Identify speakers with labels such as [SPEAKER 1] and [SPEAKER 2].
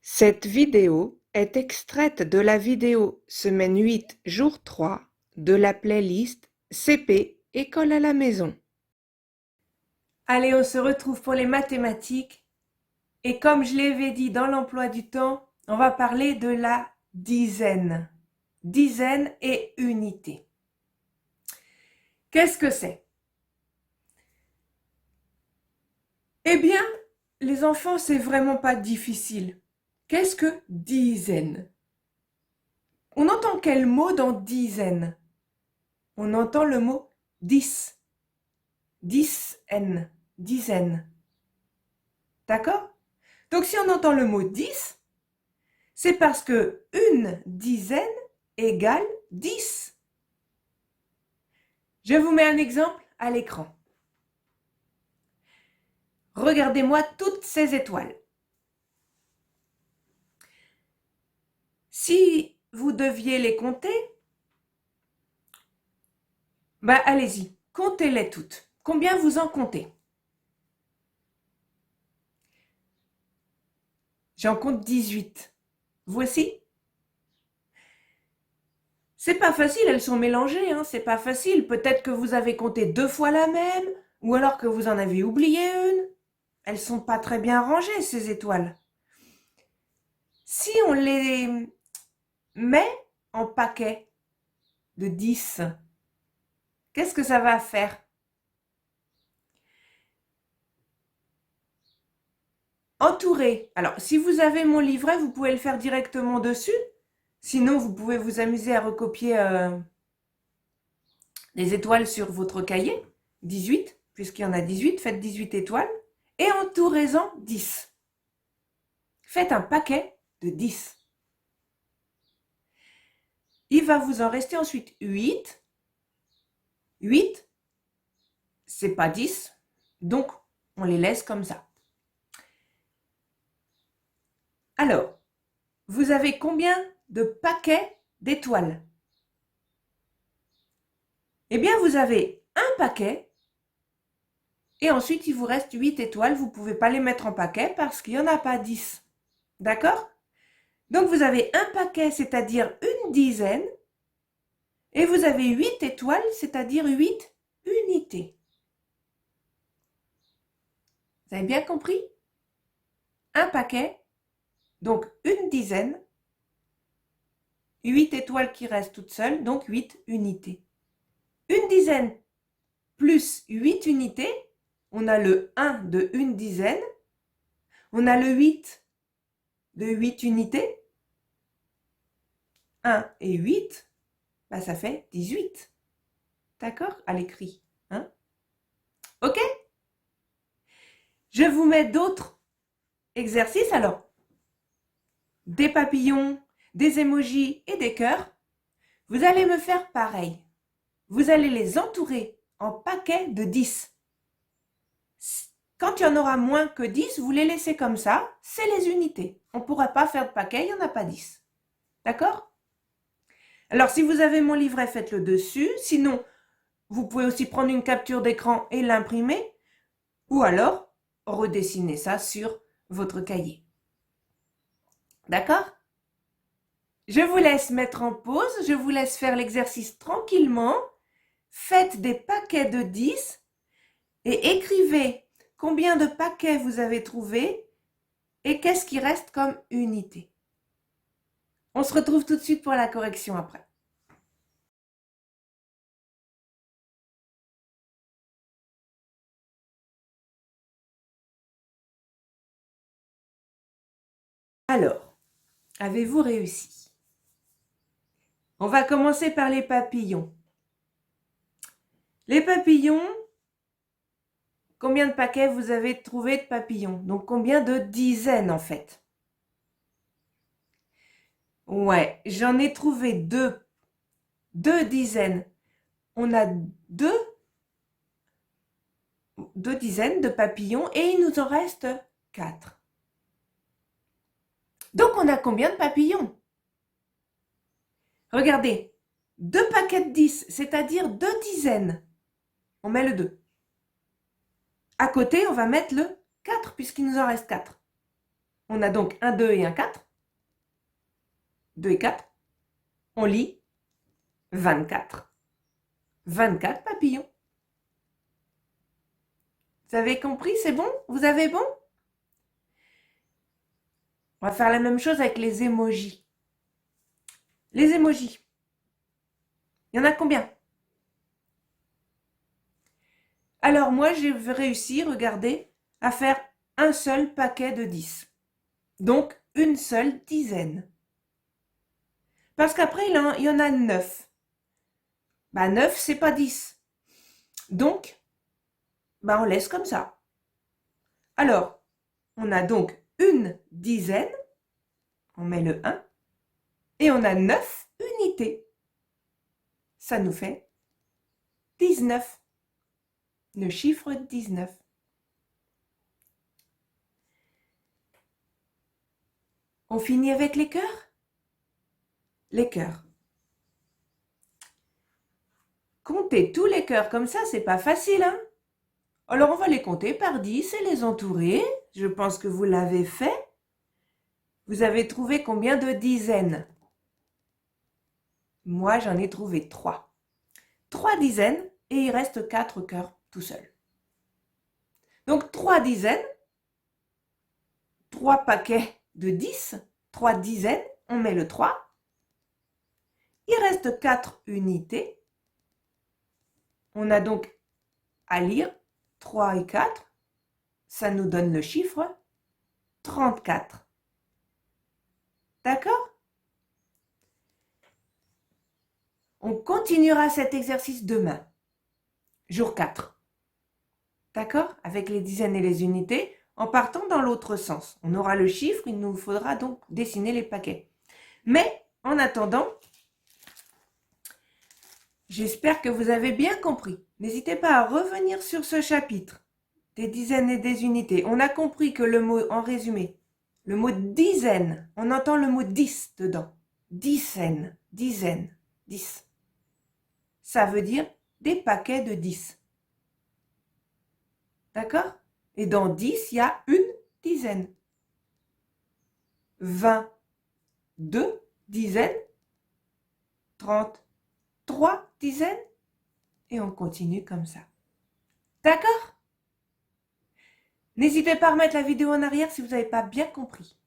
[SPEAKER 1] Cette vidéo est extraite de la vidéo Semaine 8, jour 3 de la playlist CP École à la maison.
[SPEAKER 2] Allez, on se retrouve pour les mathématiques. Et comme je l'avais dit dans l'emploi du temps, on va parler de la dizaine. Dizaine et unité. Qu'est-ce que c'est? Eh bien, les enfants, c'est vraiment pas difficile. Qu'est-ce que dizaine? On entend quel mot dans dizaine? On entend le mot 10. 10N. Dizaine. D'accord? Donc si on entend le mot 10, c'est parce que une dizaine égale 10. Je vous mets un exemple à l'écran. Regardez-moi toutes ces étoiles. Si vous deviez les compter, allez-y, comptez-les toutes. Combien vous en comptez? J'en compte 18. Voici. C'est pas facile, elles sont mélangées, hein, c'est pas facile. Peut-être que vous avez compté 2 fois la même, ou alors que vous en avez oublié une. Elles sont pas très bien rangées, ces étoiles. Si on les met en paquets de 10, qu'est-ce que ça va faire? Entourer. Alors, si vous avez mon livret, vous pouvez le faire directement dessus. Sinon, vous pouvez vous amuser à recopier des étoiles sur votre cahier. 18, puisqu'il y en a 18, faites 18 étoiles. Et entourez-en 10. Faites un paquet de 10. Il va vous en rester ensuite 8. 8, c'est pas 10, donc on les laisse comme ça. Alors, vous avez combien de paquets d'étoiles? Eh bien, vous avez un paquet et ensuite il vous reste 8 étoiles. Vous ne pouvez pas les mettre en paquet parce qu'il n'y en a pas 10. D'accord? Donc, vous avez un paquet, c'est-à-dire une dizaine, et vous avez 8 étoiles, c'est-à-dire 8 unités. Vous avez bien compris? Un paquet, donc une dizaine, 8 étoiles qui restent toutes seules, donc 8 unités. Une dizaine plus 8 unités, on a le 1 de une dizaine, on a le 8 de 8 unités, 1 et 8, ça fait 18. D'accord? À l'écrit. Hein? Ok? Je vous mets d'autres exercices. Alors, des papillons, des émojis et des cœurs. Vous allez me faire pareil. Vous allez les entourer en paquets de 10. Quand il y en aura moins que 10, vous les laissez comme ça, c'est les unités. On ne pourra pas faire de paquet, il n'y en a pas 10. D'accord? Alors, si vous avez mon livret, faites-le dessus. Sinon, vous pouvez aussi prendre une capture d'écran et l'imprimer. Ou alors, redessiner ça sur votre cahier. D'accord? Je vous laisse mettre en pause. Je vous laisse faire l'exercice tranquillement. Faites des paquets de 10 et écrivez combien de paquets vous avez trouvé et qu'est-ce qui reste comme unité. On se retrouve tout de suite pour la correction après. Alors, avez-vous réussi? On va commencer par les papillons. Les papillons, combien de paquets vous avez trouvé de papillons? Donc, combien de dizaines en fait? Ouais, j'en ai trouvé deux dizaines. On a deux dizaines de papillons et il nous en reste 4. Donc, on a combien de papillons? Regardez, 2 paquets de 10, c'est-à-dire 2 dizaines. On met le 2. À côté, on va mettre le 4 puisqu'il nous en reste 4. On a donc un 2 et un 4. 2 et 4. On lit 24. 24 papillons. Vous avez compris? C'est bon? Vous avez bon? On va faire la même chose avec les émojis. Les émojis. Il y en a combien? Alors moi, j'ai réussi, regardez, à faire un seul paquet de 10. Donc, une seule dizaine. Parce qu'après, il y en a 9. 9, c'est pas 10. Donc, on laisse comme ça. Alors, on a donc une dizaine. On met le 1. Et on a 9 unités. Ça nous fait 19. Le chiffre 19. On finit avec les cœurs? Les cœurs. Compter tous les cœurs comme ça, c'est pas facile, hein? Alors on va les compter par 10 et les entourer. Je pense que vous l'avez fait. Vous avez trouvé combien de dizaines? Moi, j'en ai trouvé 3. 3 dizaines et il reste 4 cœurs tout seul. Donc 3 dizaines, 3 paquets de 10, 3 dizaines, on met le 3. Il reste 4 unités. On a donc à lire 3 et 4. Ça nous donne le chiffre 34. D'accord? On continuera cet exercice demain, jour 4. D'accord? Avec les dizaines et les unités, en partant dans l'autre sens. On aura le chiffre, il nous faudra donc dessiner les paquets. Mais en attendant, j'espère que vous avez bien compris. N'hésitez pas à revenir sur ce chapitre des dizaines et des unités. On a compris que le mot, en résumé, le mot dizaine, on entend le mot 10 dedans. Dizaine, dizaine, 10. Ça veut dire des paquets de 10. D'accord? Et dans 10, il y a une dizaine. 20, 2 dizaines. 30, 3 dizaines. Et on continue comme ça. D'accord? N'hésitez pas à remettre la vidéo en arrière si vous n'avez pas bien compris.